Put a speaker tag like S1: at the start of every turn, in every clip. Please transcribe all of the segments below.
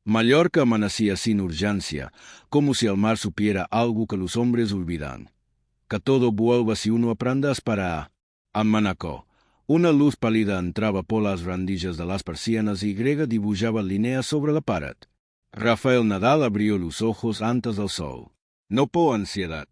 S1: Mallorca amanecía sin urgencia, como si el mar supiera algo que los hombres olvidan. Que todo vuelva si uno aprende a esperar. Amanacó. Una luz pálida entraba por las rendijas de las persianas y Grega dibujaba líneas sobre la pared. Rafael Nadal abrió los ojos antes del sol. No por ansiedad,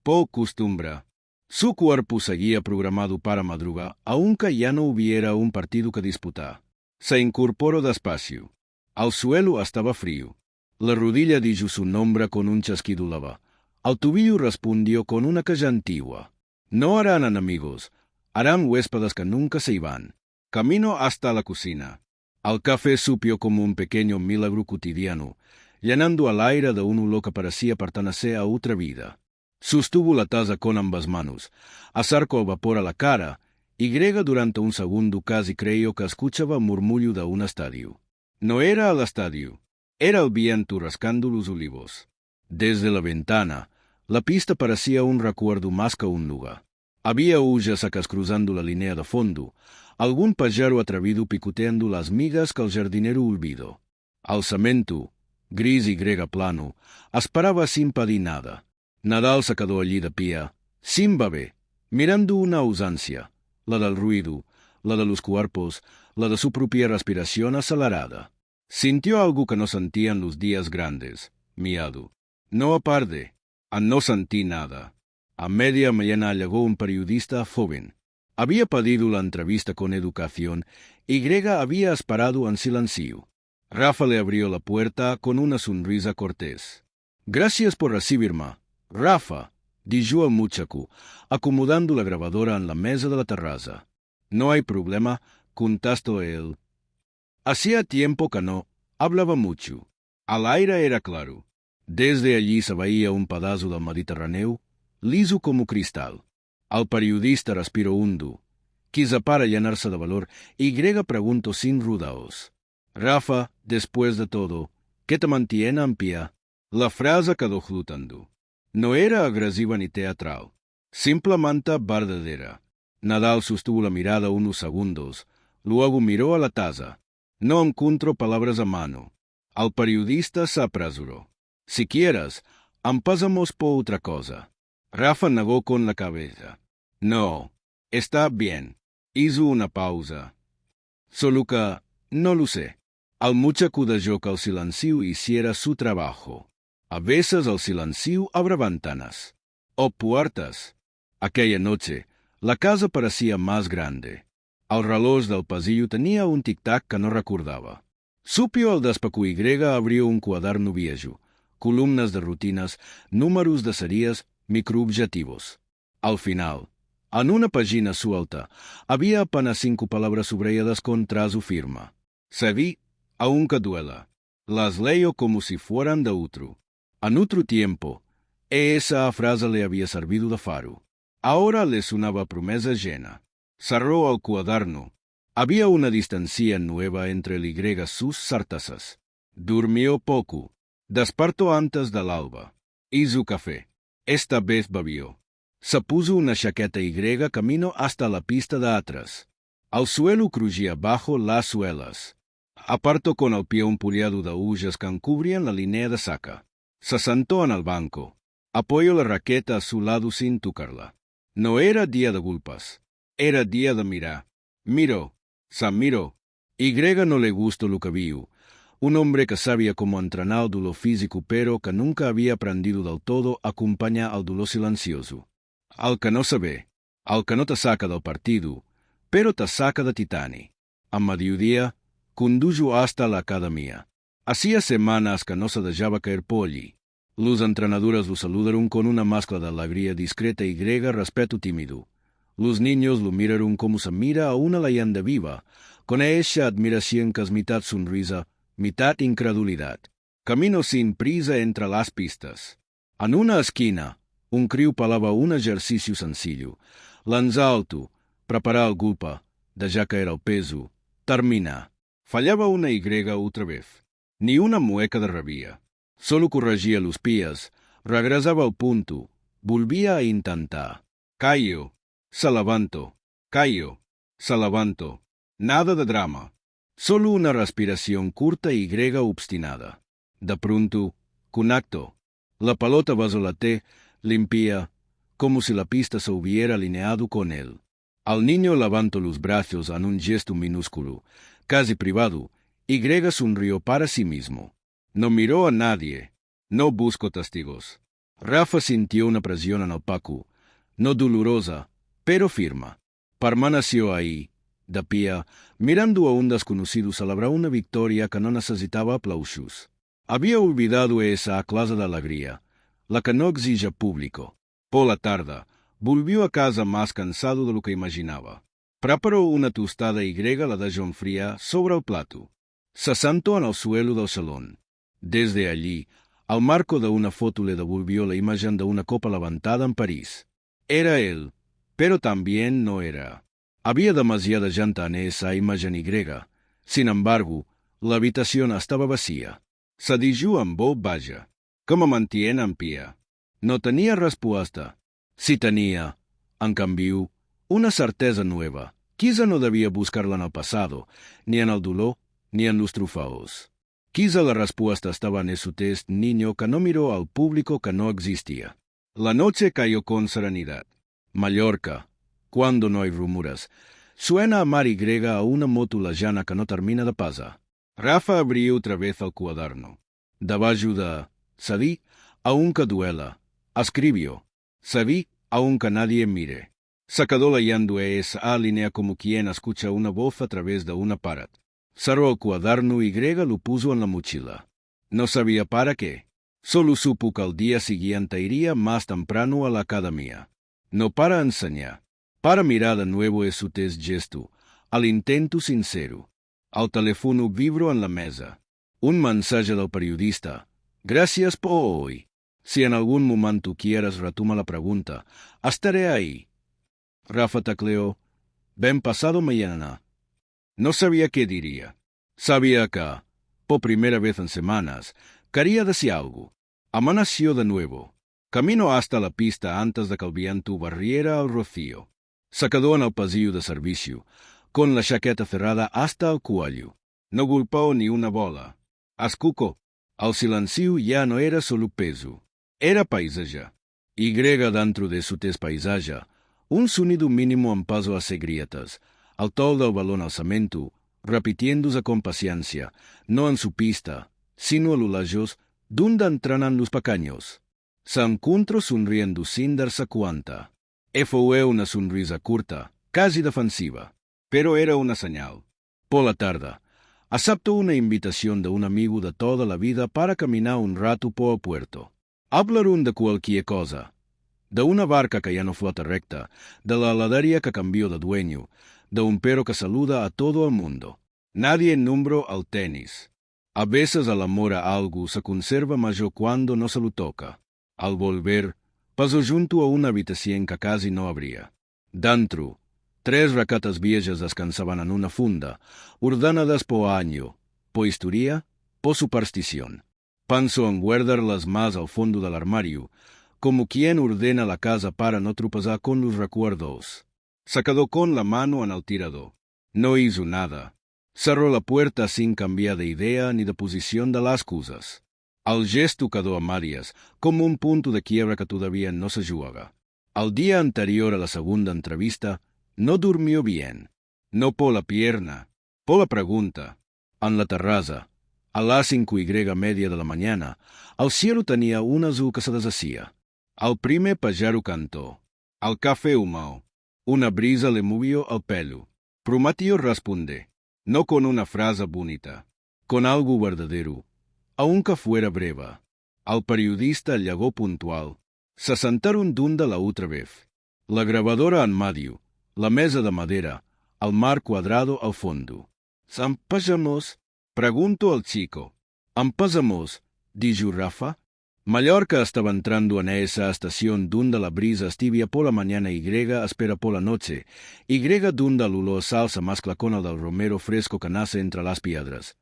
S1: por costumbre. Su cuerpo seguía programado para madrugar, aunque ya no hubiera un partido que disputar. Se incorporó despacio. Al suelo estaba frío. La rodilla dijo su nombre con un chasquido leve. Al tobillo respondió con una queja antigua. No harán enemigos, harán huéspedes que nunca se iban. Camino hasta la cocina. El café supió como un pequeño milagro cotidiano, llenando el aire de un olor que parecía pertenecer a otra vida. Sostuvo la taza con ambas manos, acercó el vapor a la cara, y Grega durante un segundo casi creyó que escuchaba el murmullo de un estadio. No era el estadio, era el viento rascando los olivos. Desde la ventana, la pista parecía un recuerdo más que un lugar. Había huyasacas cruzando la línea de fondo, algún pájaro atrevido picoteando las migas que el jardinero olvidó. Al cemento, gris y Grega plano, esperaba sin pedir nada. Nadal se quedó allí de pie, sin beber, mirando una ausencia, la del ruido, la de los cuerpos, la de su propia respiración acelerada. Sintió algo que no sentía en los días grandes, miedo. No aparde, a no sentir nada. A media mañana llegó un periodista joven. Había pedido la entrevista con educación y Grega había esperado en silencio. Rafa le abrió la puerta con una sonrisa cortés. Gracias por recibirme, Rafa, dijo el muchacho, acomodando la grabadora en la mesa de la terraza. No hay problema, contestó él. Hacía tiempo que no hablaba mucho. El aire era claro. Desde allí se veía un pedazo del Mediterráneo, liso como cristal. El periodista respiró hondo, quizá para llenarse de valor, y Grega preguntó sin rodeos. Rafa, después de todo, ¿qué te mantiene en pie? La frase quedó flotando. No era agresiva ni teatral, simplemente verdadera. Nadal sostuvo la mirada unos segundos, luego miró a la taza. No encontró palabras a mano. El periodista se apresuró. Si quieres, empezamos por otra cosa. Rafa negó con la cabeza. No, está bien. Hizo una pausa. Solo que, no lo sé. El muchacho dejó que el silencio hiciera su trabajo. A veces el silencio abre ventanas o puertas. Aquella noche, la casa parecía más grande. El reloj del pasillo tenía un tic-tac que no recordaba. Supo al despacho y Grega abrió un cuaderno viejo, columnas de rutinas, números de series, microobjetivos. Al final, en una página suelta, había apenas 5 palabras subrayadas con trazo firme. Sabí, aunque duela. Las leo como si fueran de otro. En otro tiempo, esa frase le había servido de faro. Ahora le sonaba promesa llena. Cerró el cuaderno. Había una distancia nueva entre él y sus certezas. Durmió poco. Despertó antes del alba. Hizo café. Esta vez bebió. Se puso una chaqueta y camino hasta la pista de atrás. Al suelo crujía bajo las suelas. Apartó con el pie un puñado de hojas que cubrían la línea de saca. Se sentó en el banco. Apoyó la raqueta a su lado sin tocarla. No era día de culpas. Era día de mirar. Miró. Se miró. Y no le gustó lo que vio. Un hombre que sabía cómo entrenar el dolor físico, pero que nunca había aprendido del todo a acompañar al dolor silencioso. Al que no se ve, al que no te saca del partido, pero te saca de Titani. A mediodía, condujo hasta la academia. Hacía semanas que no se dejaba caer por allí. Los entrenadores lo saludaron con una mezcla de alegría discreta y respeto tímido. Los niños lo miraron como se mira a una leyenda viva, con esa admiración que es mitad sonrisa, mitad incredulidad. Camino sin prisa entre las pistas. En una esquina, un crío palaba un ejercicio sencillo. Lanza alto, prepara el golpe, deja caer el peso, termina. Fallaba una Y otra vez. Ni una mueca de rabia. Solo corregía los pies, regresaba al punto, volvía a intentar. Cayó, se levantó, cayó, se levantó. Nada de drama. Solo una respiración corta y obstinada. De pronto, con acto, la pelota vazolate limpia, como si la pista se hubiera alineado con él. Al niño levantó los brazos en un gesto minúsculo, casi privado, y sonrió para sí mismo. No miró a nadie. No buscó testigos. Rafa sintió una presión en el pecho, no dolorosa, pero firme. Permaneció ahí, de pie, mirando a un desconocido celebrar una victoria que no necesitaba aplausos. Había olvidado esa clase de alegría, la que no exige público. Por la tarde, volvió a casa más cansado de lo que imaginaba. Preparó una tostada y la dejó fría sobre el plato. Se sentó en el suelo del salón. Desde allí, al marco de una foto le devolvió la imagen de una copa levantada en París. Era él, pero también no era. Había demasiada gente en esa imagen y, sin embargo, la habitación estaba vacía. Se dijo en voz baja, ¿cómo mantiene en pie? No tenía respuesta. Sí tenía, en cambio, una certeza nueva. Quizá no debía buscarla en el pasado, ni en el dolor, ni en los trofeos. Quizá la respuesta estaba en ese test niño que no miró al público que no existía. La noche cayó con serenidad. Mallorca, cuando no hay rumores, suena a mar y a una moto lejana que no termina de pasar. Rafa abrió otra vez el cuaderno. Debajo de «Sabí, aunque duela», escribió «Sabí, aunque nadie mire». Se quedó leyendo esa línea como quien escucha una voz a través de una pared. Cerró el cuaderno y lo puso en la mochila. No sabía para qué. Solo supo que al día siguiente iría más temprano a la academia. No para enseñar, para mirar de nuevo ese gesto, al intento sincero. Al teléfono vibró en la mesa. Un mensaje del periodista. Gracias por hoy. Si en algún momento quieres retoma la pregunta, estaré ahí. Rafa tecleó. Ven pasado mañana. No sabía qué diría. Sabía que, por primera vez en semanas, quería decir algo. Amaneció de nuevo. Camino hasta la pista antes de que el viento barriera el rocío. Se quedó en el pasillo de servicio, con la chaqueta cerrada hasta el cuello. No golpeó ni una bola. Escuchó. El silencio ya no era solo peso. Era paisaje. Y dentro de su paisaje, un sonido mínimo en paso a grietas, al tol del balón al cemento, repitiéndose con paciencia, no en su pista, sino a lo lejos, donde entrenan los pequeños. Se encontró sonriendo sin darse cuenta. Fue una sonrisa corta, casi defensiva, pero era una señal. Por la tarde, aceptó una invitación de un amigo de toda la vida para caminar un rato por el puerto. Hablaron de cualquier cosa. De una barca que ya no flota recta, de la heladería que cambió de dueño, de un perro que saluda a todo el mundo. Nadie nombró al tenis. A veces el amor a algo se conserva mayor cuando no se lo toca. Al volver, pasó junto a una habitación que casi no abría. Dentro, 3 raquetas viejas descansaban en una funda, ordenadas por año, por historia, por superstición. Pensó en guardarlas más al fondo del armario, como quien ordena la casa para no tropezar con los recuerdos. Se quedó con la mano en el tirador. No hizo nada. Cerró la puerta sin cambiar de idea ni de posición de las cosas. El gesto quedó a medias, como un punto de quiebra que todavía no se juega. Al día anterior a la segunda entrevista, no durmió bien. No por la pierna, por la pregunta. En la terraza, a las 5:30 de la mañana, el cielo tenía un azul que se deshacía. El primer pájaro cantó. El café humó. Una brisa le movió el pelo. Prometió responder, no con una frase bonita, con algo verdadero, aunque fuera breve. Al periodista llegó puntual. Se sentaron donde la otra vez. La grabadora en medio, la mesa de madera, el mar cuadrado al fondo. ¿Empezamos? Preguntó el chico. ¿Empezamos? Dijo Rafa. Mallorca estaba entrando en esa estación donde la brisa es tibia por la mañana y espera por la noche, y donde el olor salsa mezcla con el del romero fresco que nace entre las piedras.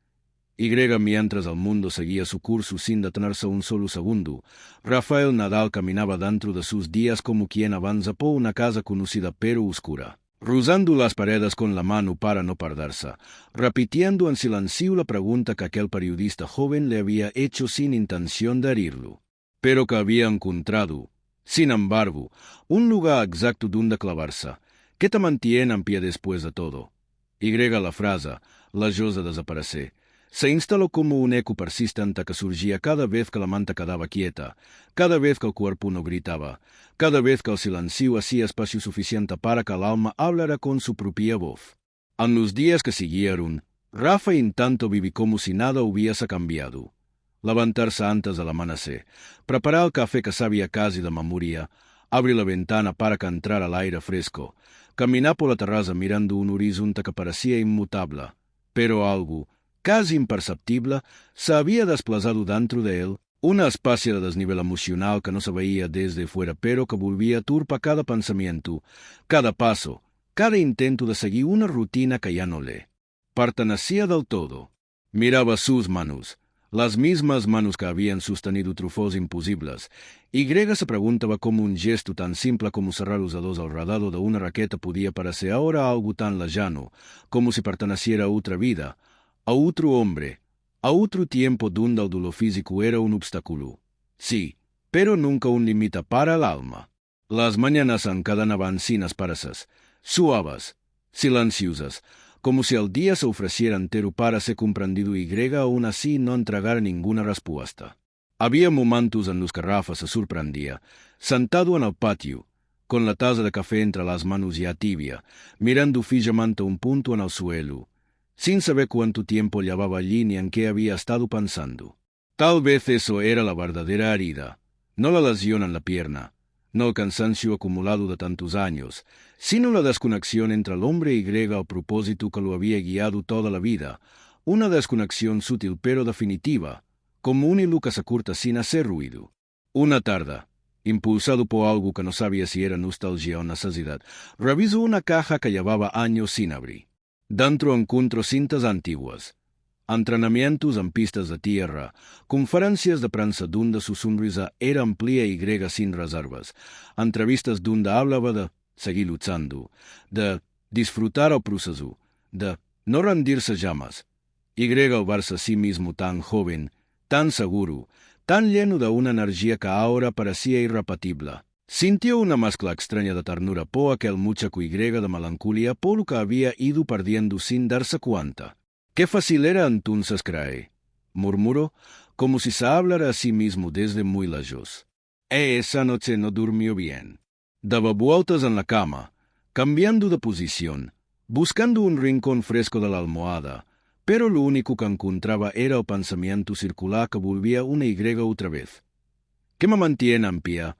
S1: Y mientras el mundo seguía su curso sin detenerse un solo segundo, Rafael Nadal caminaba dentro de sus días como quien avanza por una casa conocida pero oscura. rozando las paredes con la mano para no perderse, repitiendo en silencio la pregunta que aquel periodista joven le había hecho sin intención de herirlo, pero que había encontrado, sin embargo, un lugar exacto donde clavarse, que te mantiene en pie después de todo. Y la frase, la de desaparecer, se instaló como un eco persistente que surgía cada vez que la manta quedaba quieta, cada vez que el cuerpo no gritaba, cada vez que el silencio hacía espacio suficiente para que el alma hablara con su propia voz. En los días que siguieron, Rafa en tanto viví como si nada hubiese cambiado. Levantarse antes del amanecer, preparar el café que sabía casi de memoria, abrir la ventana para que entrara el aire fresco, caminar por la terraza mirando un horizonte que parecía inmutable, pero algo, casi imperceptible, se había desplazado dentro de él, una especie de desnivel emocional que no se veía desde fuera, pero que volvía turpa cada pensamiento, cada paso, cada intento de seguir una rutina que ya no le pertenecía del todo. Miraba sus manos, las mismas manos que habían sostenido trufos imposibles, y se preguntaba cómo un gesto tan simple como cerrar los dedos alrededor de una raqueta podía parecer ahora algo tan lejano, como si perteneciera a otra vida, a otro hombre, a otro tiempo donde el dolor físico era un obstáculo. Sí, pero nunca un límite para el alma. Las mañanas encadenaban sin esparsas, suaves, silenciosas, como si el día se ofreciera entero para ser comprendido y aún así no entregar ninguna respuesta. Había momentos en los que Rafa se sorprendía, sentado en el patio, con la taza de café entre las manos ya tibia, mirando fijamente un punto en el suelo, sin saber cuánto tiempo llevaba allí ni en qué había estado pensando. Tal vez eso era la verdadera herida, no la lesión en la pierna, no el cansancio acumulado de tantos años, sino la desconexión entre el hombre y el propósito que lo había guiado toda la vida, una desconexión sutil pero definitiva, como un hilo que se corta sin hacer ruido. Una tarde, impulsado por algo que no sabía si era nostalgia o necesidad, revisó una caja que llevaba años sin abrir. Dentro encontró cintas antiguas, entrenamientos en pistas de tierra, conferencias de prensa donde su sonrisa era amplia y sin reservas, entrevistas donde hablaba de seguir luchando, de disfrutar el proceso, de no rendirse jamás. Y al verse a sí mismo tan joven, tan seguro, tan lleno de una energía que ahora parecía irrepetible, sintió una mezcla extraña de ternura por aquel muchacho y de melancolía por lo que había ido perdiendo sin darse cuenta. «Qué fácil era entonces creer», murmuró, como si se hablara a sí mismo desde muy lejos. Esa noche no durmió bien. Daba vueltas en la cama, cambiando de posición, buscando un rincón fresco de la almohada, pero lo único que encontraba era el pensamiento circular que volvía una y otra vez. ¿Qué me mantiene en pie?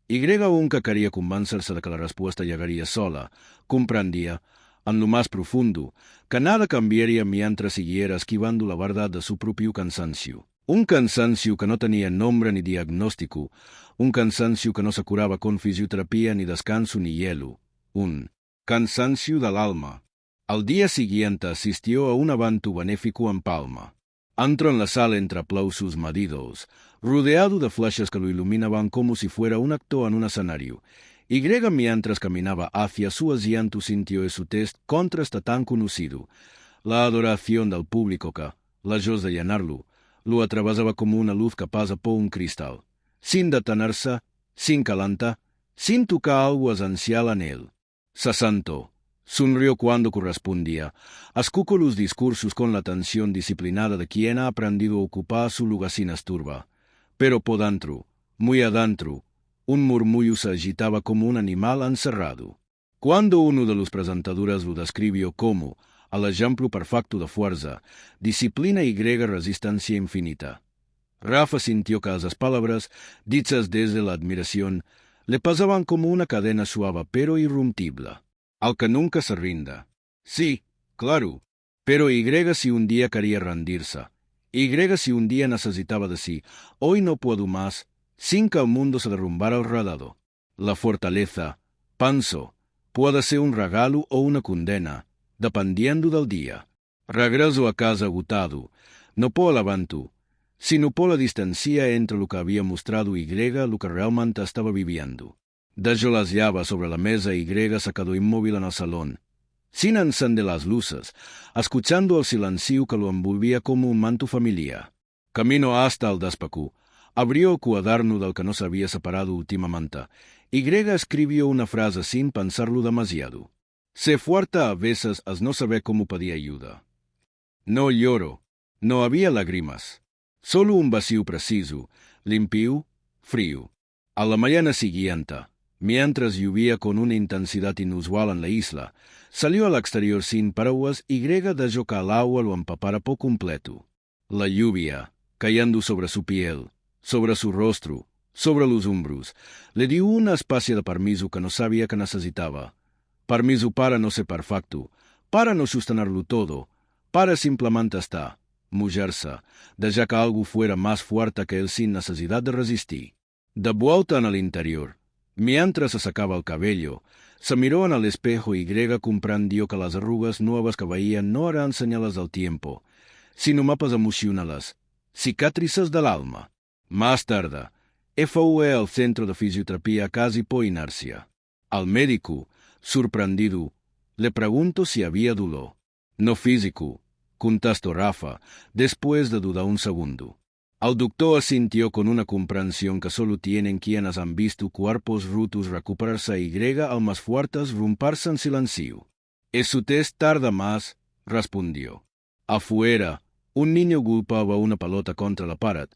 S1: Y aunque quería convencerse de que la respuesta llegaría sola, comprendía, en lo más profundo, que nada cambiaría mientras siguiera esquivando la verdad de su propio cansancio. Un cansancio que no tenía nombre ni diagnóstico, un cansancio que no se curaba con fisioterapia ni descanso ni hielo, un cansancio del alma. Al día siguiente asistió a un evento benéfico en Palma. Entró en la sala entre aplausos medidos, rodeado de flechas que lo iluminaban como si fuera un actor en un escenario, y mientras caminaba hacia su asiento sintió su test contra este tan conocido, la adoración del público que, lejos de llenarlo, lo atravesaba como una luz que pasa por un cristal, sin detenerse, sin calentar, sin tocar algo esencial en él. Se sentó, sonrió cuando correspondía, escuchó los discursos con la atención disciplinada de quien ha aprendido a ocupar su lugar sin esturba, pero por dentro, muy adentro, un murmullo se agitaba como un animal encerrado. Cuando uno de los presentadores lo describió como el ejemplo perfecto de fuerza, disciplina y resistencia infinita, Rafa sintió que esas palabras, dichas desde la admiración, le pasaban como una cadena suave pero irrompible. Al que nunca se rinda. Sí, claro, pero y si un día quería rendirse, y si un día necesitaba de sí, hoy no puedo más, sin que el mundo se derrumbara alrededor. La fortaleza, pensó, puede ser un regalo o una condena, dependiendo del día. Regreso a casa agotado, no por el evento, sino por la distancia entre lo que había mostrado y lo que realmente estaba viviendo. Dejó las llaves sobre la mesa y Grega se quedó inmóvil en el salón, sin encender las luces, escuchando el silencio que lo envolvía como un manto familiar. Camino hasta el despacho, abrió el cuaderno del que no se había separado últimamente, y Grega escribió una frase sin pensarlo demasiado. Se fuerza a veces a no saber cómo pedir ayuda. No lloro, no había lágrimas, solo un vacío preciso, limpio, frío. A la mañana siguiente, mientras llovía con una intensidad inusual en la isla, salió al exterior sin paraguas y Grega dejó que el agua lo empapara por completo. La lluvia, cayendo sobre su piel, sobre su rostro, sobre los hombros, le dio una especie de permiso que no sabía que necesitaba. Permiso para no ser perfecto, para no sostenerlo todo, para simplemente estar, moverse, dejar que algo fuera más fuerte que él sin necesidad de resistir. De vuelta en el interior, mientras se sacaba el cabello, se miró en el espejo y Grega comprendió que las arrugas nuevas que veía no eran señales del tiempo, sino mapas emocionales, cicatrices del alma. Más tarde, fue al centro de fisioterapia casi por inercia. Al médico, sorprendido, le preguntó si había dolor. No físico, contestó Rafa, después de dudar un segundo. El doctor asintió con una comprensión que solo tienen quienes han visto cuerpos rotos recuperarse y Grega al más fuertes romperse en silencio. «Eso test tarda más», respondió. Afuera, un niño golpeaba una pelota contra la pared,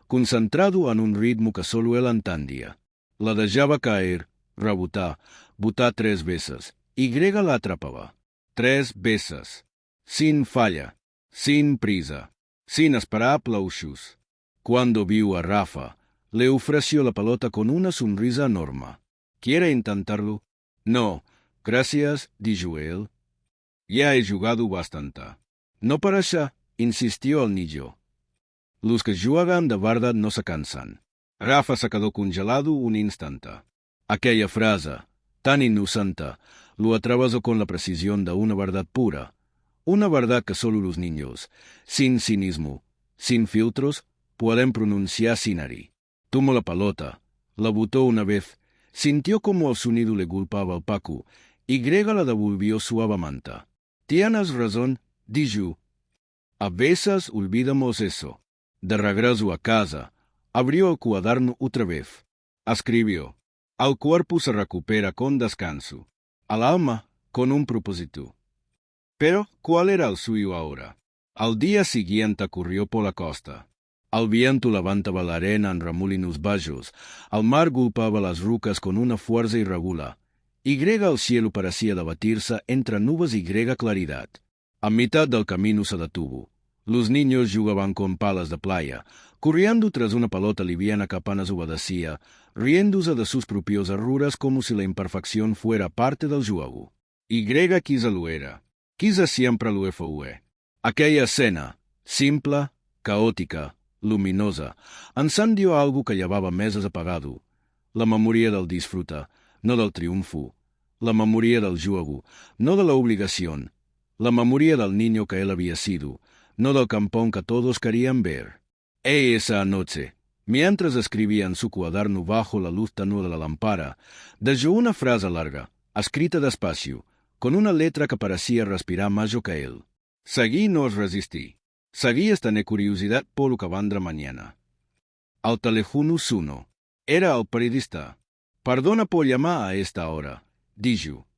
S1: concentrado en un ritmo que solo él entendía. La dejaba caer, rebotar, botar 3 veces, y Grega la atrapaba. 3 veces. Sin falla, sin prisa, sin esperar aplausos. Cuando vio a Rafa, le ofreció la pelota con una sonrisa enorme. ¿Quiere intentarlo? No, gracias, dijo él. Ya he jugado bastante. No parece, insistió el niño. Los que juegan de verdad no se cansan. Rafa se quedó congelado un instante. Aquella frase, tan inocente, lo atravesó con la precisión de una verdad pura. Una verdad que solo los niños, sin cinismo, sin filtros, pueden pronunciar sin herir. Tomó la pelota, la botó una vez, sintió como el sonido le golpeaba el pecho, y Grega la devolvió suavemente. Tienes razón, dijo. A veces olvidamos eso. De regreso a casa, abrió el cuaderno otra vez. Escribió. El cuerpo se recupera con descanso, el alma con un propósito. Pero, ¿cuál era el suyo ahora? Al día siguiente corrió por la costa. El viento levantaba la arena en remolinos bajos, el mar golpeaba las rocas con una fuerza irregular, y Grega el cielo parecía debatirse entre nubes y grega claridad. A mitad del camino se detuvo. Los niños jugaban con palas de playa, corriendo tras una pelota liviana que apenas obedecía, riéndose de sus propios errores como si la imperfección fuera parte del juego. Y Grega quizá lo era. Quizá siempre lo fue. Aquella escena, simple, caótica, luminosa, encendió algo que llevaba meses apagado. La memoria del disfruta, no del triunfo. La memoria del juego, no de la obligación. La memoria del niño que él había sido, no del campón que todos querían ver. Esa noche, mientras escribía en su cuaderno bajo la luz tenue de la lámpara, dejó una frase larga, escrita despacio, con una letra que parecía respirar más que él. Seguí no resistí. Seguí tener curiosidad por lo que vendrá mañana. Al teléfono sonó. Era el periodista. Perdona por llamar a esta hora, dijo.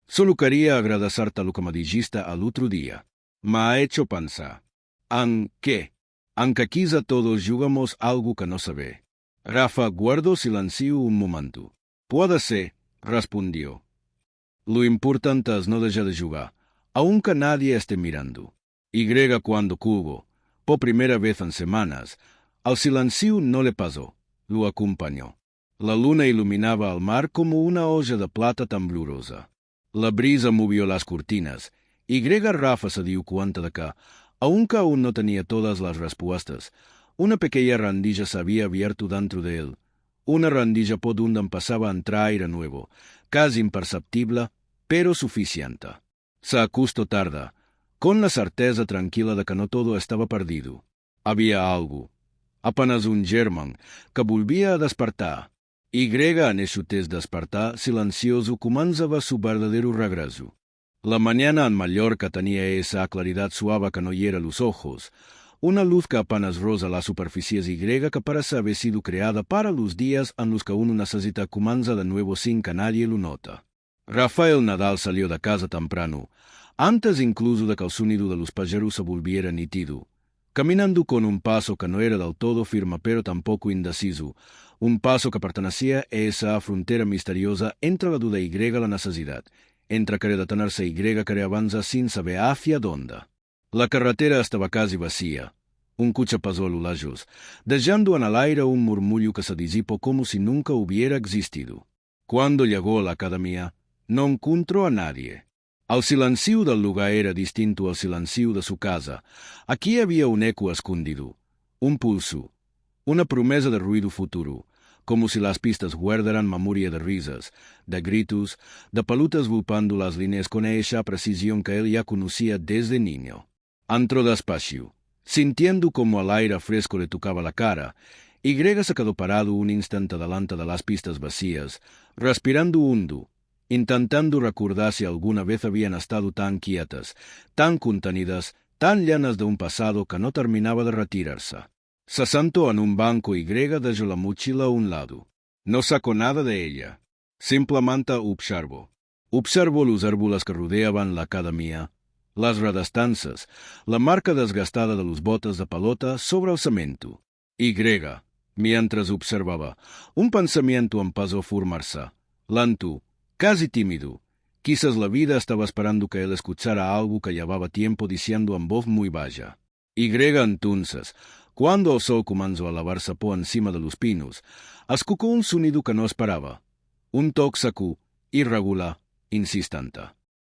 S1: Solo quería agradecerte lo que me dijiste al otro día. Me ha hecho pensar. ¿En qué? En que quizá todos jugamos algo que no se ve. Rafa guardó silencio un momento. Puede ser, respondió. Lo importante es no dejar de jugar, aunque nadie esté mirando. Y Grega cuando jugó, por primera vez en semanas, al silencio no le pasó, lo acompañó. La luna iluminaba el mar como una olla de plata temblorosa. La brisa movió las cortinas, y Grega Rafa se dio cuenta de que, aunque aún no tenía todas las respuestas, una pequeña rendija se había abierto dentro de él, una rendija por donde empezaba a entrar aire nuevo, casi imperceptible, pero suficiente. Se acostó tarde, con la certeza tranquila de que no todo estaba perdido. Había algo, apenas un germen, que volvía a despertar, Y en ese test despertar silencioso comenzaba su verdadero regreso. La mañana en Mallorca tenía esa claridad suave que no hiera los ojos, una luz que apenas roza la superficie Y que parece haber sido creada para los días en los que uno necesita comienza de nuevo sin que nadie lo nota. Rafael Nadal salió de casa temprano, antes incluso de que el sonido de los pajeros se volviera nítido, caminando con un paso que no era del todo firme pero tampoco indeciso, un paso que pertenecía a esa frontera misteriosa entre la duda Y la necesidad, entre querer detenerse Y querer avanzar sin saber hacia dónde. La carretera estaba casi vacía. Un coche pasó a lo lejos, dejando en el aire un murmullo que se disipó como si nunca hubiera existido. Cuando llegó a la academia, no encontró a nadie. El silencio del lugar era distinto al silencio de su casa. Aquí había un eco escondido, un pulso, una promesa de ruido futuro, como si las pistas guardaran memoria de risas, de gritos, de pelotas golpeando las líneas con esa precisión que él ya conocía desde niño. Entró despacio, sintiendo como el aire fresco le tocaba la cara, Y se quedó parado un instante delante de las pistas vacías, respirando hondo, intentando recordar si alguna vez habían estado tan quietas, tan contenidas, tan llenas de un pasado que no terminaba de retirarse. Se sentó en un banco Y dejó la mochila a un lado. No sacó nada de ella. Simplemente observó. Observó los árboles que rodeaban la academia, las redestanzas, la marca desgastada de los botes de pelota sobre el cemento. Y, mientras observaba, un pensamiento empezó a formarse, lento, casi tímido. Quizás la vida estaba esperando que él escuchara algo que llevaba tiempo diciendo en voz muy baja. Y entonces, cuando el sol comenzó a lavarse por encima de los pinos, escuchó un sonido que no esperaba, un toque seco, irregular, insistente.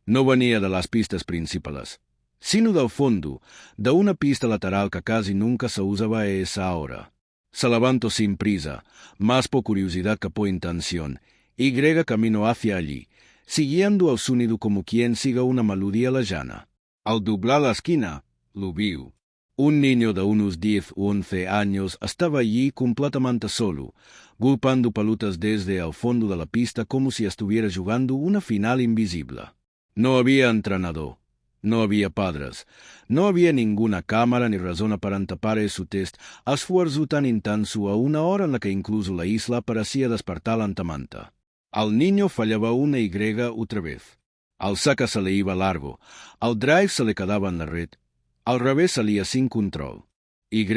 S1: No venía de las pistas principales, sino del fondo, de una pista lateral que casi nunca se usaba a esa hora. Se levantó sin prisa, más por curiosidad que por intención, Y caminó hacia allí, siguiendo el sonido como quien sigue una melodía lejana. Al doblar la esquina, lo vio. Un niño de unos 10 o 11 años estaba allí completamente solo, golpeando pelotas desde el fondo de la pista como si estuviera jugando una final invisible. No había entrenador, no había padres, no había ninguna cámara ni razón aparente para ese test, esfuerzo tan intenso a una hora en la que incluso la isla parecía despertar lentamente. Al niño fallaba una Y otra vez. Al saque se le iba largo, al drive se le quedaba en la red, al revés salía sin control. Y,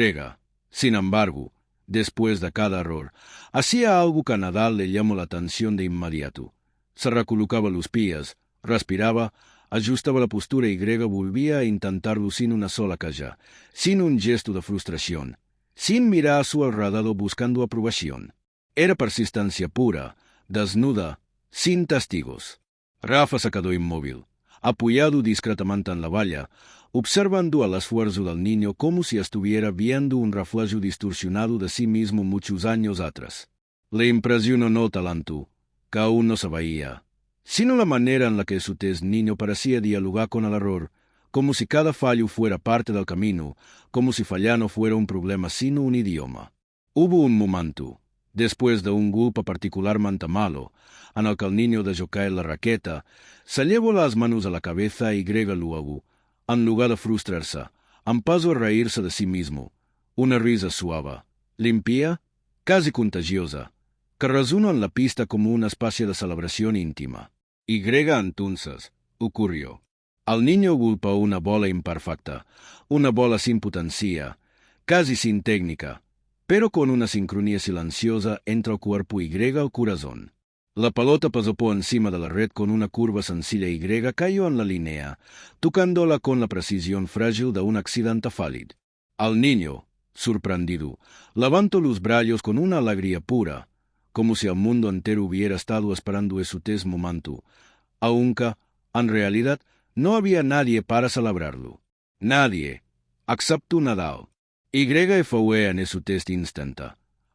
S1: sin embargo, después de cada error, hacía algo que a Nadal le llamó la atención de inmediato. Se recolocaba los pies, respiraba, ajustaba la postura Y volvía a intentarlo sin una sola calla, sin un gesto de frustración, sin mirar a su alrededor buscando aprobación. Era persistencia pura, desnuda, sin testigos. Rafa se quedó inmóvil, apoyado discretamente en la valla, observando el esfuerzo del niño como si estuviera viendo un reflejo distorsionado de sí mismo muchos años atrás. Le impresionó no el talento, que aún no se veía, sino la manera en la que su tez niño parecía dialogar con el error, como si cada fallo fuera parte del camino, como si fallar no fuera un problema sino un idioma. Hubo un momento, después de un golpe particularmente malo, en el que el niño dejó caer la raqueta, se llevó las manos a la cabeza Y luego, en lugar de frustrarse, empezó a reírse de sí mismo, una risa suave, limpia, casi contagiosa, que resonó en la pista como una especie de celebración íntima. Y entonces ocurrió. El niño golpeó una bola imperfecta, una bola sin potencia, casi sin técnica, pero con una sincronía silenciosa entre el cuerpo Y el corazón. La pelota pasó por encima de la red con una curva sencilla Y cayó en la línea, tocándola con la precisión frágil de un accidente fálido. Al niño, sorprendido, levantó los brazos con una alegría pura, como si el mundo entero hubiera estado esperando ese momento, aunque, en realidad, no había nadie para celebrarlo. Nadie, excepto Nadal. Y fue en ese instante,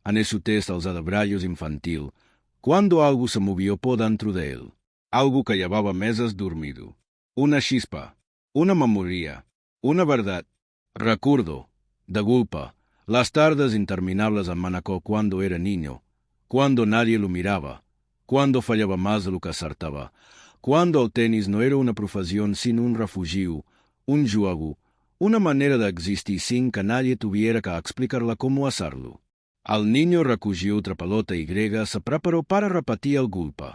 S1: en ese alzado brazos infantil, cuando algo se movió por dentro de él, algo que llevaba meses dormido, una chispa, una memoria, una verdad, recuerdo, de golpe, las tardes interminables en Manacor cuando era niño, cuando nadie lo miraba, cuando fallaba más de lo que acertaba, cuando el tenis no era una profesión sino un refugio, un juego, una manera de existir sin que nadie tuviera que explicarla cómo hacerlo. El niño recogió otra pelota y se preparó para repetir el golpe.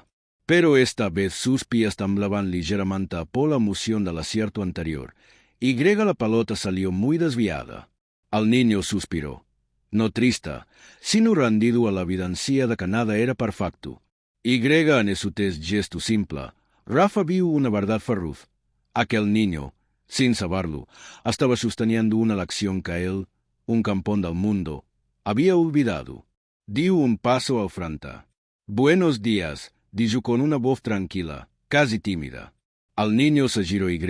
S1: Pero esta vez sus pies temblaban ligeramente por la emoción del acierto anterior, y la pelota salió muy desviada. El niño suspiró, no triste, sino rendido a la evidencia de que nada era perfecto. Y en ese gesto simple, Rafa vio una verdad feroz. Aquel niño, sin saberlo, estaba sosteniendo una lección que él, un campeón del mundo, había olvidado. Dio un paso al frente. Buenos días, dijo con una voz tranquila, casi tímida. El niño se giró y,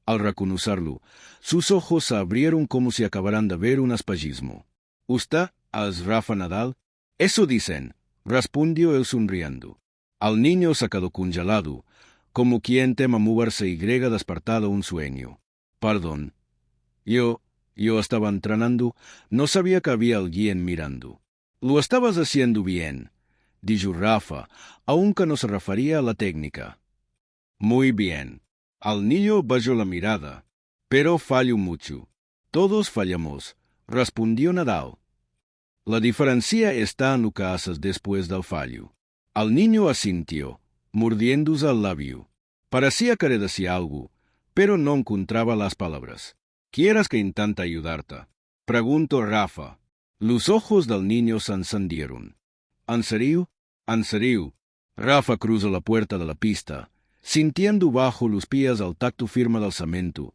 S1: al reconocerlo, sus ojos se abrieron como si acabaran de ver un espejismo. ¿Usted es Rafa Nadal? Eso dicen, respondió él sonriendo. El niño se quedó congelado, como quien teme moverse y despertado un sueño. Perdón. Yo estaba entrenando, no sabía que había alguien mirando. Lo estabas haciendo bien, dijo Rafa, aunque no se refería a la técnica. Muy bien. Al niño bajó la mirada, pero falló mucho. Todos fallamos, respondió Nadal. La diferencia está en lo que haces después del fallo. El niño asintió, mordiéndose el labio. Parecía que decía algo, pero no encontraba las palabras. ¿Quieres que intente ayudarte?, preguntó Rafa. Los ojos del niño se encendieron. ¿En serio? ¿En serio? Rafa cruzó la puerta de la pista, sintiendo bajo los pies el tacto firme del cemento,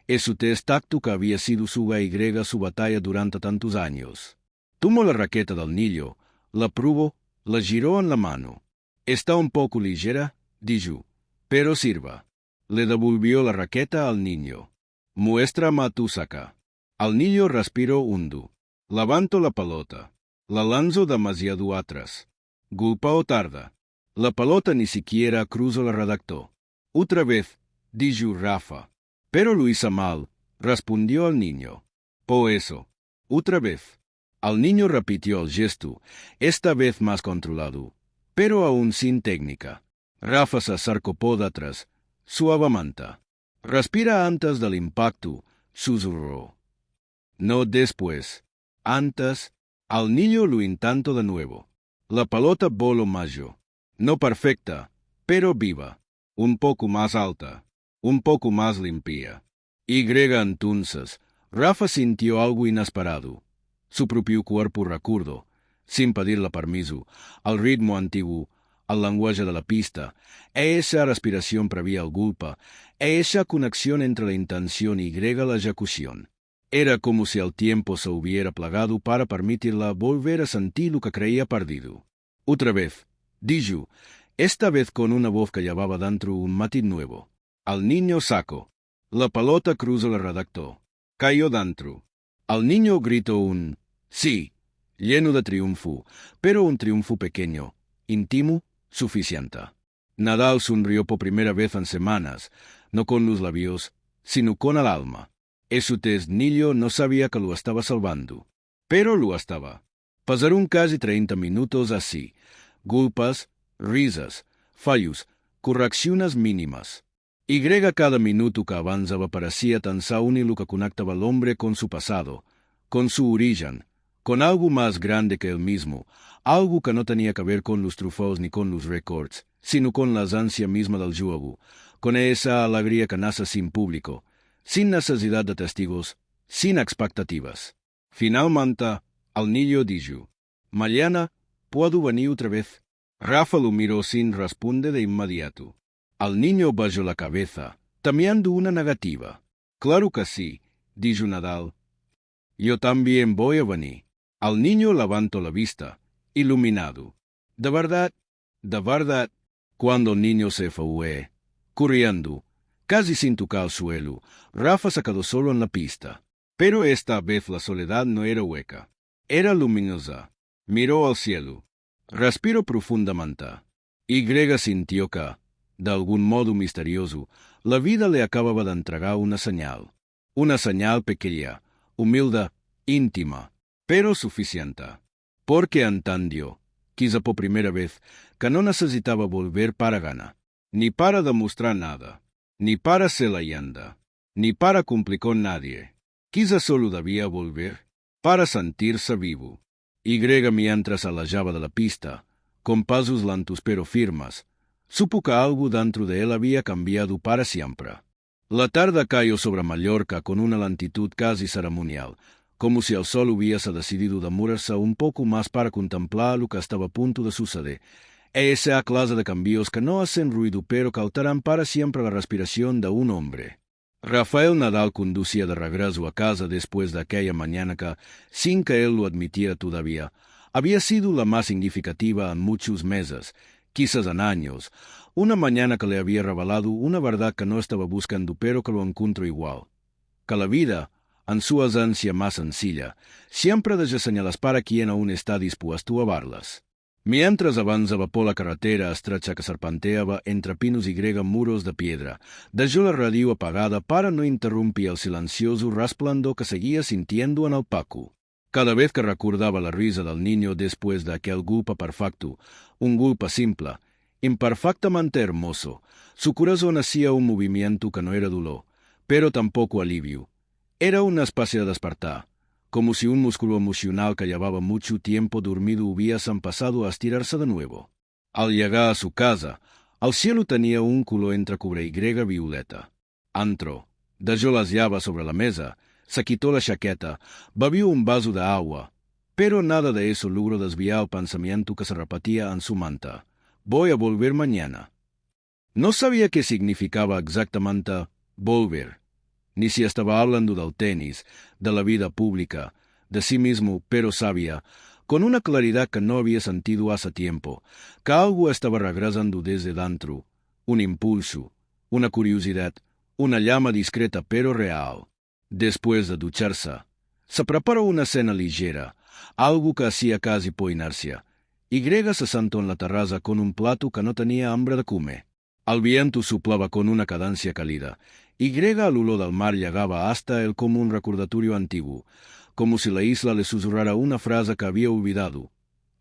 S1: ese tacto que había sido su batalla durante tantos años. Tomó la raqueta del niño, la probó, la giró en la mano. Está un poco ligera, dijo, pero sirva. Le devolvió la raqueta al niño. Muéstrame tu saca. El niño respiró hondo. Levantó la pelota. La lanzó demasiado atrás. Golpeó tarde. La pelota ni siquiera cruzó la redactó. Otra vez, dijo Rafa. Pero lo hizo mal, respondió el niño. Por eso. Otra vez. El niño repitió el gesto, esta vez más controlado, pero aún sin técnica. Rafa se acercó por detrás, suavemente. Respira antes del impacto, susurró. No después. Antes, el niño lo intentó de nuevo. La pelota voló mayo. No perfecta, pero viva. Un poco más alta. Un poco más limpia. Y entonces, Rafa sintió algo inesperado. Su propio cuerpo recordó, sin pedirle permiso, al ritmo antiguo, al lenguaje de la pista, esa respiración previa al golpe, esa conexión entre la intención y la ejecución. Era como si el tiempo se hubiera plagado para permitirla volver a sentir lo que creía perdido. Otra vez, dijo, esta vez con una voz que llevaba dentro un matiz nuevo. Al niño sacó. La pelota cruzó la redactó. Cayó dentro. Al niño gritó un sí, lleno de triunfo, pero un triunfo pequeño, íntimo, suficiente. Nadal sonrió por primera vez en semanas, no con los labios, sino con el alma. Ese niño no sabía que lo estaba salvando, pero lo estaba. Pasaron casi 30 minutos así, golpes, risas, fallos, correcciones mínimas. Y cada minuto que avanzaba parecía tan único que conectaba al hombre con su pasado, con su origen, con algo más grande que él mismo, algo que no tenía que ver con los trofeos ni con los récords, sino con la ansia misma del juego, con esa alegría que nace sin público, sin necesidad de testigos, sin expectativas. Finalmente, el niño dijo, «Mañana, ¿puedo venir otra vez?» Rafa lo miró sin responder de inmediato. El niño bajó la cabeza, temiendo una negativa. «Claro que sí», dijo Nadal. «Yo también voy a venir». El niño levantó la vista, iluminado. De verdad, cuando el niño se fue, corriendo, casi sin tocar el suelo, Rafa se quedó solo en la pista. Pero esta vez la soledad no era hueca. Era luminosa. Miró al cielo. Respiró profundamente. Y sintió que, de algún modo misterioso, la vida le acababa de entregar una señal. Una señal pequeña, humilde, íntima, pero suficiente. Porque entendió. quizá por primera vez, que no necesitaba volver para gana, ni para demostrar nada, ni para ser leyenda, ni para cumplir con nadie. Quizá solo debía volver para sentirse vivo. Y mientras alejaba de la pista, con pasos lentos pero firmes, supo que algo dentro de él había cambiado para siempre. La tarde cayó sobre Mallorca con una lentitud casi ceremonial, como si el sol hubiese decidido demorarse un poco más para contemplar lo que estaba a punto de suceder. Esa clase de cambios que no hacen ruido pero que alteran para siempre la respiración de un hombre. Rafael Nadal conducía de regreso a casa después de aquella mañana que, sin que él lo admitiera todavía, había sido la más significativa en muchos meses, quizás en años, una mañana que le había revelado una verdad que no estaba buscando pero que lo encontró igual, que la vida, en su esencia más sencilla, siempre deja señales para quien aún está dispuesto a verlas. Mientras avanzaba por la carretera estrecha que serpenteaba entre pinos y muros de piedra, dejó la radio apagada para no interrumpir el silencioso resplandor que seguía sintiendo en el paco. Cada vez que recordaba la risa del niño después de aquel golpe perfecto, un golpe simple, imperfectamente hermoso, su corazón hacía un movimiento que no era dolor, pero tampoco alivio. Era una especie de despertar, como si un músculo emocional que llevaba mucho tiempo dormido hubiese pasado a estirarse de nuevo. Al llegar a su casa, el cielo tenía un color entre cobre y violeta. Entró, dejó las llaves sobre la mesa, se quitó la chaqueta, bebió un vaso de agua, pero nada de eso logró desviar el pensamiento que se repetía en su mente. Voy a volver mañana. No sabía qué significaba exactamente volver, ni si estaba hablando del tenis, de la vida pública, de sí mismo, pero sabía, con una claridad que no había sentido hace tiempo, que algo estaba regresando desde dentro, un impulso, una curiosidad, una llama discreta pero real. Después de ducharse, se preparó una cena ligera, algo que hacía casi por inercia, y se sentó en la terraza con un plato que no tenía hambre de comer. El viento soplaba con una cadencia cálida, y el olor del mar llegaba hasta él como un recordatorio antiguo, como si la isla le susurrara una frase que había olvidado.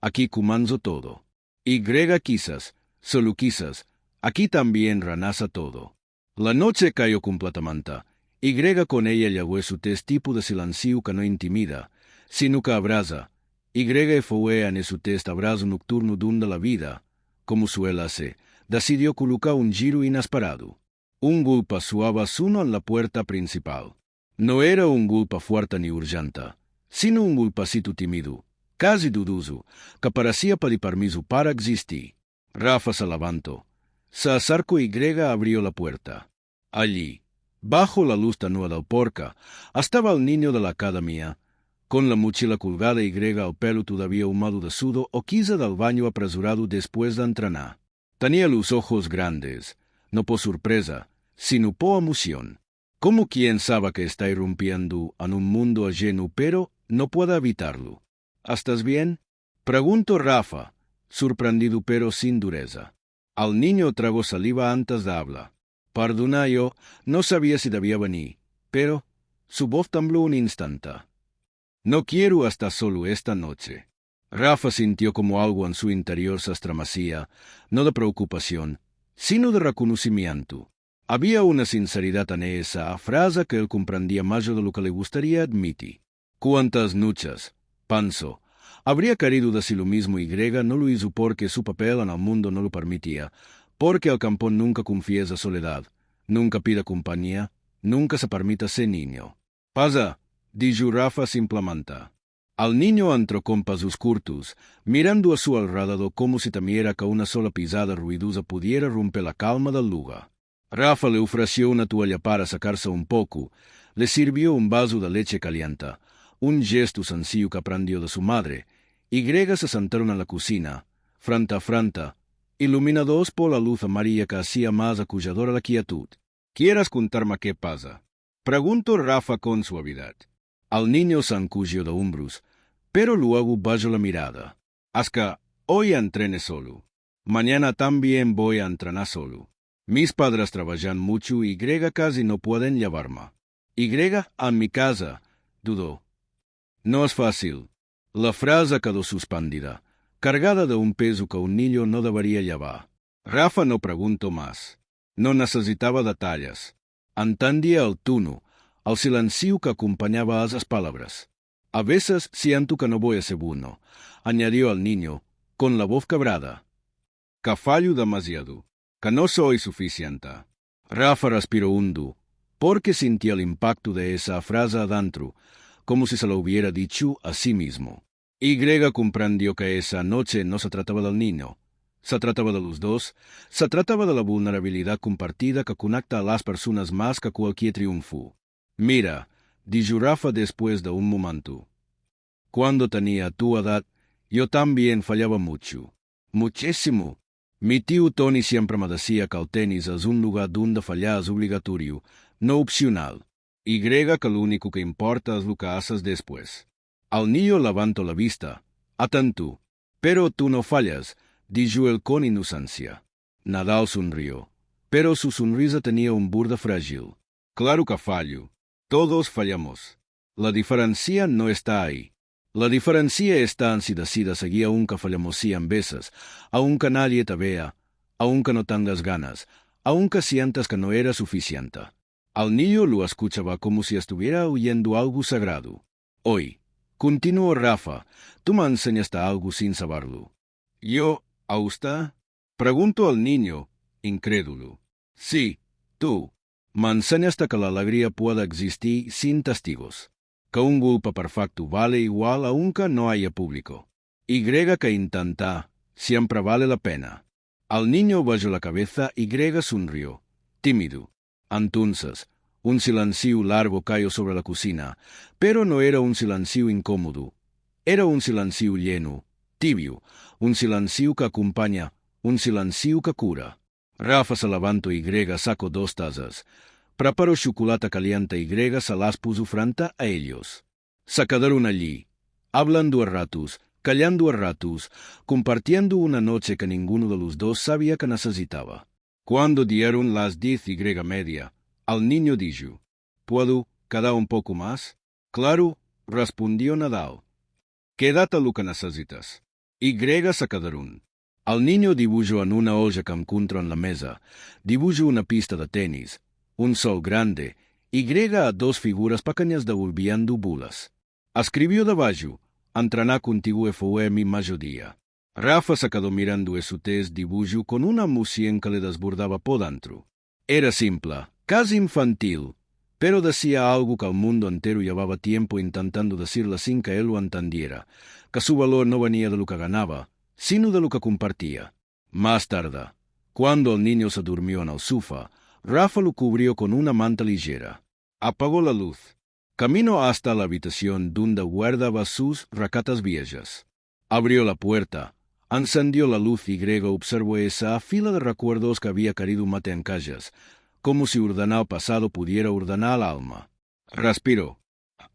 S1: Aquí comenzó todo. Y quizás, solo quizás, aquí también renace todo. La noche cayó completamente, y con ella llegó su tipo de silencio que no intimida, sino que abraza, y fue en su abrazo nocturno donde la vida, como suele hacer, decidió colocar un giro inesperado. Un golpe suave sonó en la puerta principal. No era un golpe fuerte ni urgente, sino un golpecito tímido, casi dudoso, que parecía pedir permiso para existir. Rafa se levantó. Se acercó y abrió la puerta. Allí, bajo la luz tenue del porca, estaba el niño de la academia, con la mochila colgada y el pelo todavía húmedo de sudor o quizá del baño apresurado después de entrenar. Tenía los ojos grandes, no por sorpresa, sino por emoción, como quien sabe que está irrumpiendo en un mundo ajeno pero no puede evitarlo. ¿Estás bien?, preguntó Rafa, sorprendido pero sin dureza. El niño tragó saliva antes de hablar. Perdona, yo no sabía si debía venir, pero su voz tembló un instante. No quiero estar solo esta noche. Rafa sintió como algo en su interior se estremecía, no de preocupación, sino de reconocimiento. Había una sinceridad en esa frase que él comprendía más de lo que le gustaría admitir. ¿Cuántas noches, pensó, habría querido decir lo mismo y no lo hizo porque su papel en el mundo no lo permitía, porque el campo nunca confiesa soledad, nunca pide compañía, nunca se permite ser niño. Pasa, dijo Rafa simplemente. El niño entró con pasos cortos, mirando a su alrededor como si temiera que una sola pisada ruidosa pudiera romper la calma del lugar. Rafa le ofreció una toalla para sacarse un poco, le sirvió un vaso de leche caliente, un gesto sencillo que aprendió de su madre, y se sentaron en la cocina, frente a frente, iluminados por la luz amarilla que hacía más acolladora la quietud. ¿Quieres contarme qué pasa?, preguntó Rafa con suavidad. El niño se encogió de hombros, pero luego bajó la mirada. Es que hoy entrené solo. Mañana también voy a entrenar solo. Mis padres trabajan mucho y casi no pueden llevarme. Y en mi casa, dudó. No es fácil. La frase quedó suspendida, cargada de un peso que un niño no debería llevar. Rafa no preguntó más. No necesitaba detalles. Entendía el tono, el silencio que acompañaba a esas palabras. A veces siento que no voy a ser bueno, añadió el niño, con la voz quebrada. Que fallo demasiado, que no soy suficiente. Rafa respiró hondo, porque sintió el impacto de esa frase adentro, como si se lo hubiera dicho a sí mismo. Y comprendió que esa noche no se trataba del niño. Se trataba de los dos, se trataba de la vulnerabilidad compartida que conecta a las personas más que cualquier triunfo. Mira, dijo Rafa después de un momento. Cuando tenía tu edad, yo también fallaba mucho. Muchísimo. Mi tío Tony siempre me decía que el tenis es un lugar donde fallar es obligatorio, no opcional. Y que lo único que importa es lo que haces después. Al niño levantó la vista. Atento. Pero tú no fallas, dijo él con inocencia. Nadal sonrió. Pero su sonrisa tenía un borde frágil. Claro que fallo. Todos fallamos. La diferencia no está ahí. La diferencia está en si decidas seguir aunque fallamos 100 veces, aunque nadie te vea, aunque no tengas ganas, aunque sientas que no era suficiente. Al niño lo escuchaba como si estuviera oyendo algo sagrado. Hoy, continuó Rafa, tú me enseñaste algo sin saberlo. ¿Yo, a usted? Preguntó al niño, incrédulo. Sí, tú. Me enseñaste que la alegría puede existir sin testigos. Que un golpe perfecto vale igual aunque no haya público. Y que intenta, siempre vale la pena. Al niño bajó la cabeza y sonrió, tímido. Entonces, un silencio largo cayó sobre la cocina, pero no era un silencio incómodo. Era un silencio lleno, tibio, un silencio que acompaña, un silencio que cura. Rafa se levantó y sacó 2 tazas. Preparó chocolate caliente y se las puso frente a ellos. Se quedaron allí, hablando a ratos, callando a ratos, compartiendo una noche que ninguno de los dos sabía que necesitaba. Cuando dieron las 10:30, al niño dijo, ¿puedo quedar un poco más? Claro, respondió Nadal. Quédate lo que necesitas. Y se quedaron. Al niño dibujó en una olla que encontró en la mesa, dibujó una pista de tenis, un sol grande, y a 2 figuras pequeñas devolviendo bulas. Escribió debajo, entrenar contigo fue mi mediodía. Rafa se quedó mirando su dibujo con una emoción que le desbordaba por dentro. Era simple, casi infantil, pero decía algo que el mundo entero llevaba tiempo intentando decirle sin que él lo entendiera, que su valor no venía de lo que ganaba, sino de lo que compartía. Más tarde, cuando el niño se durmió en el sofá, Rafa lo cubrió con una manta ligera. Apagó la luz. Caminó hasta la habitación donde guardaba sus raquetas viejas. Abrió la puerta, encendió la luz y observó esa fila de recuerdos que había querido matar en calles, como si ordenar el pasado pudiera ordenar el alma. Respiró.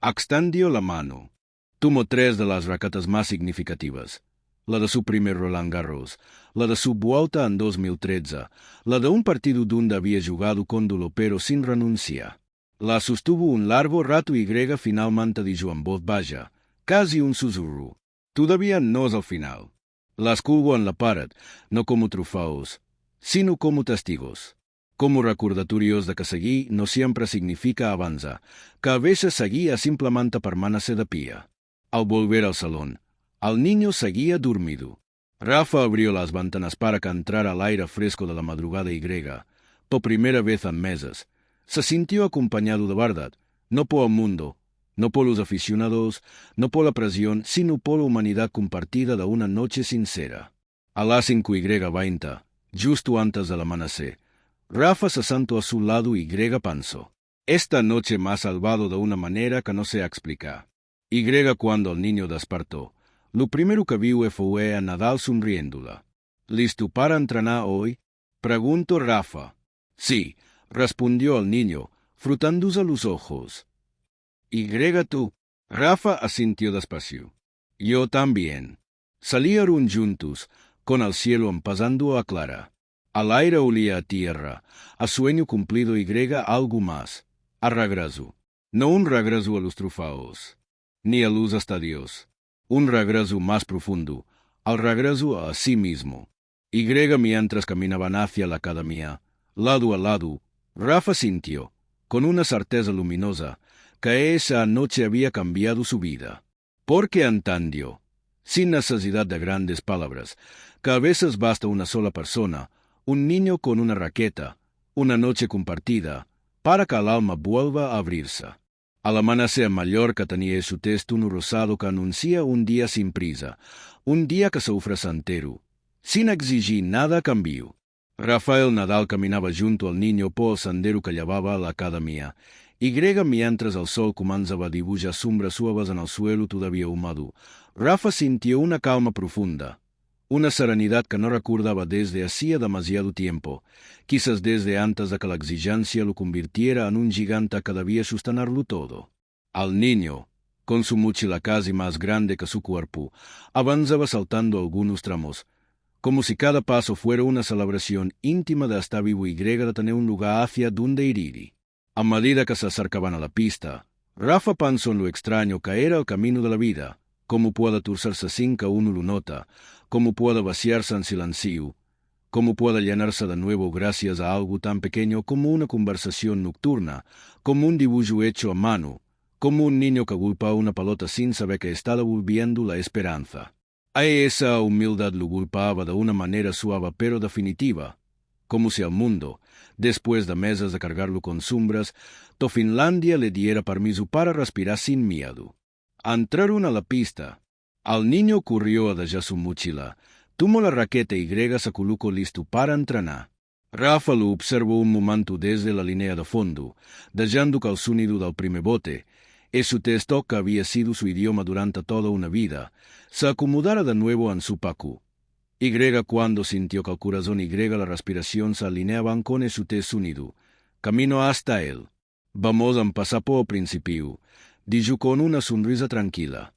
S1: Extendió la mano. Tomó 3 de las raquetas más significativas. La de su primer Roland Garros, la de su vuelta en 2013, la de un partido donde había jugado con dolor pero sin renuncia. La sostuvo un largo rato y finalmente dijo en voz baja, casi un susurro. Todavía no es el final. Las colgó en la pared, no como trofeos, sino como testigos. Como recordatorios de que seguir no siempre significa avanza, que a veces seguía simplemente permanecer de pie. Al volver al salón, el niño seguía dormido. Rafa abrió las ventanas para que entrara el aire fresco de la madrugada y por primera vez en meses, se sintió acompañado de verdad, no por el mundo, no por los aficionados, no por la presión, sino por la humanidad compartida de una noche sincera. A las 5:20, justo antes del amanecer, Rafa se sentó a su lado y pensó. Esta noche me ha salvado de una manera que no sé explicar. Y cuando el niño despertó, lo primero que vio fue a Nadal sonriéndola. ¿Listo para entrenar hoy? Preguntó Rafa. Sí, respondió el niño, frotándose los ojos. ¿Y tú? Rafa asintió despacio. Yo también. Salieron juntos, con el cielo empezando a aclarar. Al aire olía a tierra, a sueño cumplido y algo más, a regreso. No un regreso a los trofeos, ni a luz hasta Dios. Un regreso más profundo, Al regreso a sí mismo. Y mientras caminaban hacia la academia, lado a lado, Rafa sintió, con una certeza luminosa, que esa noche había cambiado su vida. Porque entendió, sin necesidad de grandes palabras, que a veces basta una sola persona, un niño con una raqueta, una noche compartida, para que el alma vuelva a abrirse. Al amanecer Mallorca tenía su texto un rosado que anuncia un día sin prisa, un día que se ofrece entero, sin exigir nada a cambio. Rafael Nadal caminaba junto al niño por el sendero que llevaba a la academia, y mientras el sol comenzaba a dibujar sombras suaves en el suelo todavía húmedo, Rafa sintió una calma profunda, una serenidad que no recordaba desde hacía demasiado tiempo, quizás desde antes de que la exigencia lo convirtiera en un gigante que debía sostenerlo todo. Al niño, con su mochila casi más grande que su cuerpo, avanzaba saltando algunos tramos, como si cada paso fuera una celebración íntima de estar vivo y de tener un lugar hacia donde ir. A medida que se acercaban a la pista, Rafa pensó en lo extraño que era el camino de la vida, cómo puede torcerse sin que uno lo nota, cómo puede vaciarse en silencio, cómo puede llenarse de nuevo gracias a algo tan pequeño como una conversación nocturna, como un dibujo hecho a mano, como un niño que golpea una pelota sin saber que está devolviendo la esperanza. A esa humildad lo golpeaba de una manera suave pero definitiva, como si el mundo, después de meses de cargarlo con sombras, to Finlandia le diera permiso para respirar sin miedo. Entraron a la pista. Al niño corrió a dejar su mochila, tomó la raqueta y se colocó listo para entrenar. Rafa lo observó un momento desde la línea de fondo, dejando que el sonido del primer bote, y su texto que había sido su idioma durante toda una vida, se acomodara de nuevo en su paco. Y cuando sintió que el corazón y la respiración se alineaban con su sonido, camino hasta él. Vamos a empezar por el principio, dijo con una sonrisa tranquila.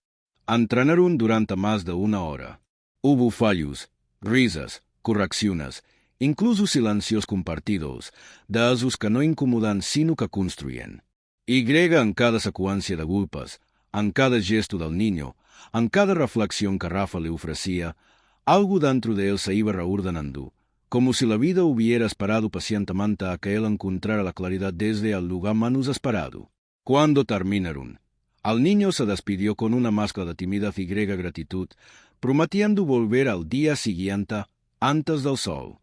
S1: Entrenaron durante más de una hora. Hubo fallos, risas, correcciones, incluso silencios compartidos, de esos que no incomodan sino que construyen. Y en cada secuencia de golpes, en cada gesto del niño, en cada reflexión que Rafa le ofrecía, algo dentro de él se iba reordenando, como si la vida hubiera esperado pacientemente a que él encontrara la claridad desde el lugar menos esperado. Cuando terminaron, el niño se despidió con una máscara de timidez y gratitud, prometiendo volver al día siguiente, antes del sol.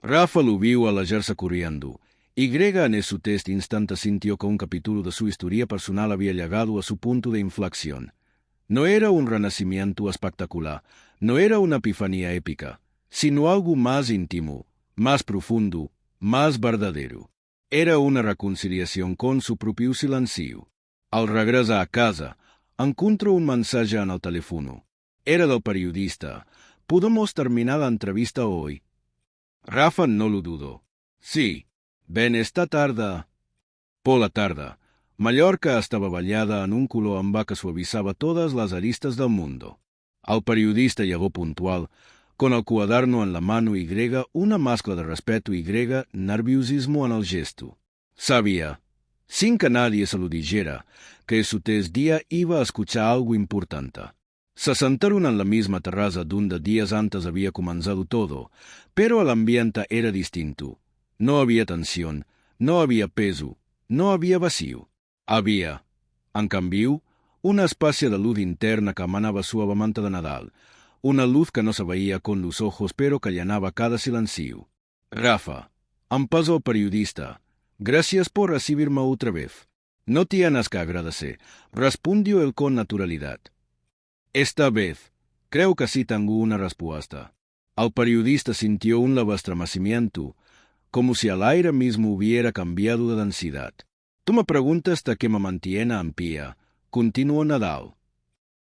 S1: Rafa lo vio alejarse corriendo, y en ese instante sintió que un capítulo de su historia personal había llegado a su punto de inflexión. No era un renacimiento espectacular, no era una epifanía épica, sino algo más íntimo, más profundo, más verdadero. Era una reconciliación con su propio silencio. Al regresar a casa, encontró un mensaje en el teléfono. Era del periodista. ¿Podemos terminar la entrevista hoy? Rafa no lo dudó. Sí, ven esta tarde. Por la tarde, Mallorca estaba bañada en un color que suavizaba todas las aristas del mundo. Al periodista llegó puntual, con el cuaderno en la mano y una máscara de respeto y nerviosismo en el gesto. Sabía, sin que nadie se lo dijera, que su día iba a escuchar algo importante. Se sentaron en la misma terraza donde días antes había comenzado todo, pero el ambiente era distinto. No había tensión, no había peso, no había vacío. Había, en cambio, una especie de luz interna que emanaba suavemente de Nadal, una luz que no se veía con los ojos pero que llenaba cada silencio. Rafa, empezó el periodista, gracias por recibirme otra vez. No tienes que agradecer, respondió él con naturalidad. Esta vez, creo que sí tengo una respuesta. El periodista sintió un leve estremecimiento, como si el aire mismo hubiera cambiado de densidad. Tú me preguntas de qué me mantiene en pie, continuó Nadal.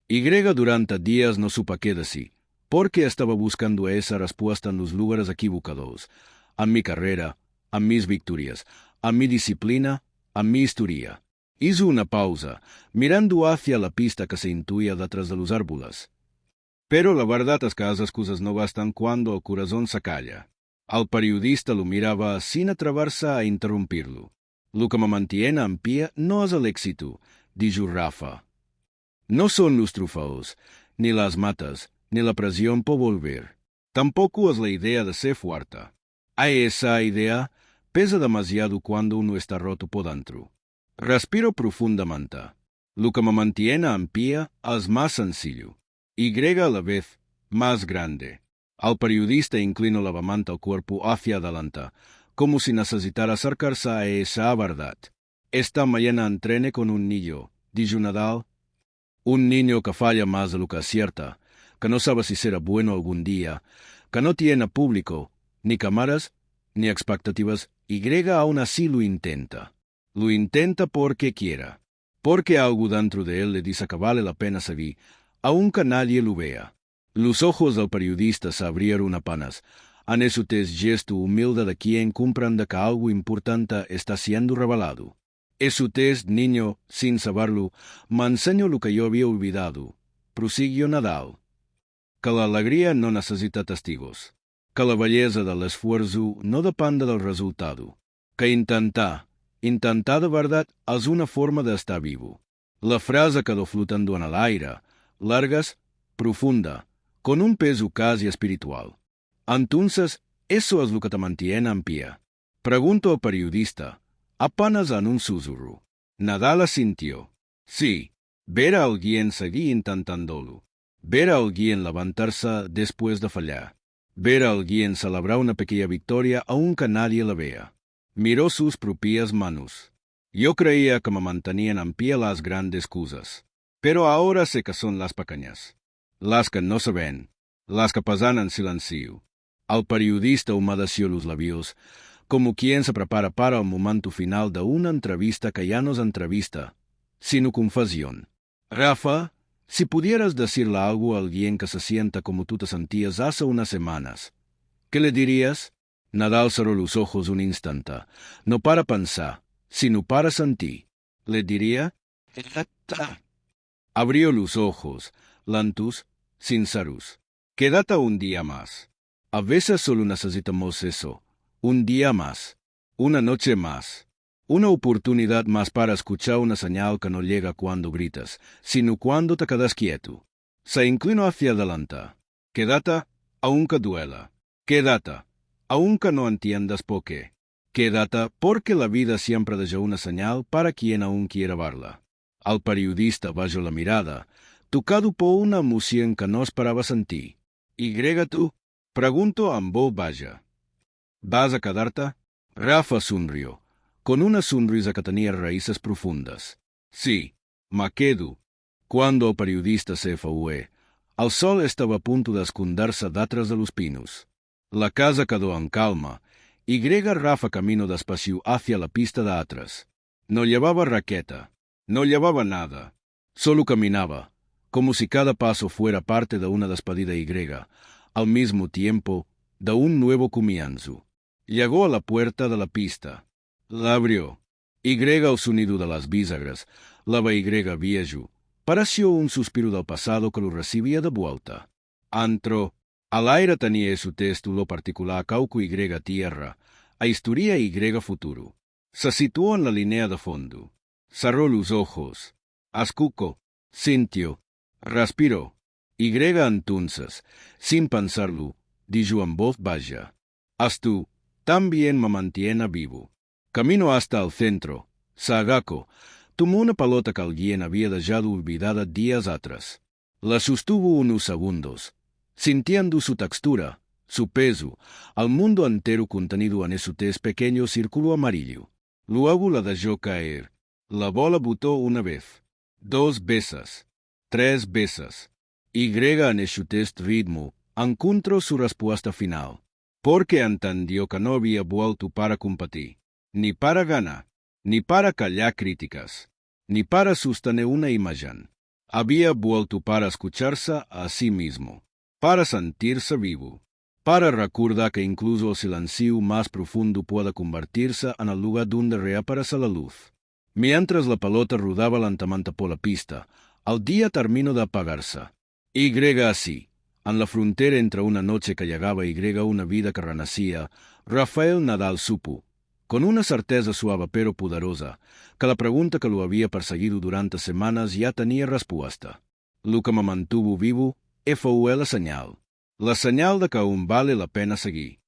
S1: Y durante días no supo qué decir, porque estaba buscando esa respuesta en los lugares equivocados, a mi carrera, a mis victorias, a mi disciplina, a mi historia. Hizo una pausa, mirando hacia la pista que se intuía detrás de los árboles. Pero la verdad es que esas cosas no bastan cuando el corazón se calla. Al periodista lo miraba sin atreverse a interrumpirlo. Lo que me mantiene en pie no es el éxito, dijo Rafa. No son los trofeos, ni las matas, ni la presión por volver. Tampoco es la idea de ser fuerte. A esa idea pesa demasiado cuando uno está roto por dentro. Respiro profundamente. Lo que me mantiene en pie es más sencillo. Y a la vez más grande. Al periodista inclino levemente el cuerpo hacia adelante, como si necesitara acercarse a esa verdad. Esta mañana entrené con un niño, dijo Nadal. Un niño que falla más de lo que acierta, que no sabe si será bueno algún día, que no tiene público, ni cámaras, ni expectativas, y aún así lo intenta. Lo intenta porque quiera, porque algo dentro de él le dice que vale la pena seguir, aunque nadie lo vea. Los ojos del periodista se abrieron apenas, en ese gesto humilde de quien comprende que algo importante está siendo revelado. Ese niño, sin saberlo, me enseñó lo que yo había olvidado, prosiguió Nadal. Que la alegría no necesita testigos, que la belleza del esfuerzo no depende del resultado, que intentar de verdad es una forma de estar vivo. La frase quedó flotando en el aire, largas, profunda, con un peso casi espiritual. Entonces, eso es lo que te mantiene en pie. Preguntó al periodista, apenas en un susurro. Nadal asintió. Sí, ver a alguien seguir intentándolo. Ver a alguien levantarse después de fallar. Ver a alguien celebrar una pequeña victoria aunque nadie la vea. Miró sus propias manos. Yo creía que me mantenían en pie las grandes cosas. Pero ahora sé que son las pequeñas. Las que no se ven. Las que pasan en silencio. Al periodista humedeció los labios, como quien se prepara para el momento final de una entrevista que ya no es entrevista, sino confesión. Rafa, si pudieras decirle algo a alguien que se sienta como tú te sentías hace unas semanas, ¿qué le dirías? Nadal cerró los ojos un instante, no para pensar, sino para sentir. ¿Le diría? Abrió los ojos, lentos, sinceros. Quédate un día más. A veces solo necesitamos eso. Un día más, una noche más, una oportunidad más para escuchar una señal que no llega cuando gritas, sino cuando te quedas quieto. Se inclinó hacia adelante. Quédate, aunque duela. Quédate, aunque no entiendas por qué. Quédate porque la vida siempre deja una señal para quien aún quiera verla. Al periodista bajó la mirada, tocado por una emoción que no esperaba sentir. ¿Y tú? Preguntó en voz baja. ¿Vas a quedarte? Rafa sonrió, con una sonrisa que tenía raíces profundas. Sí, me quedo. Cuando el periodista se fue, el sol estaba a punto de esconderse detrás de los pinos. La casa quedó en calma, y Rafa caminó despacio hacia la pista de atrás. No llevaba raqueta, no llevaba nada, solo caminaba, como si cada paso fuera parte de una despedida y al mismo tiempo de un nuevo comienzo. Llegó a la puerta de la pista. La abrió. El sonido de las bisagras, la viejo, pareció un suspiro del pasado que lo recibía de vuelta. Entró. Al aire tenía su texto lo particular cauco tierra, a historia futuro. Se situó en la línea de fondo. Cerró los ojos. Ascuco. Sintió. Respiró. Entonces, sin pensarlo, dijo en voz baja. Tú también me mantiene vivo. Camino hasta el centro. Sagako tomó una pelota que alguien había dejado olvidada días atrás. La sostuvo unos segundos, sintiendo su textura, su peso, al mundo entero contenido en ese pequeño círculo amarillo. Luego la dejó caer. La bola botó una vez, 2 veces, 3 veces. En ese ritmo encontró su respuesta final. Porque entendió que no había vuelto para competir, ni para ganar, ni para callar críticas, ni para sostener una imagen. Había vuelto para escucharse a sí mismo, para sentirse vivo, para recordar que incluso el silencio más profundo puede convertirse en el lugar donde reaparece la luz. Mientras la pelota rodaba lentamente por la pista, el día terminó de apagarse. Y así, en la frontera entre una noche que llegaba y una vida que renacía, Rafael Nadal supo, con una certeza suave pero poderosa, que la pregunta que lo había perseguido durante semanas ya tenía respuesta. Lo que me mantuvo vivo fou la senyal de que un vale la pena seguir.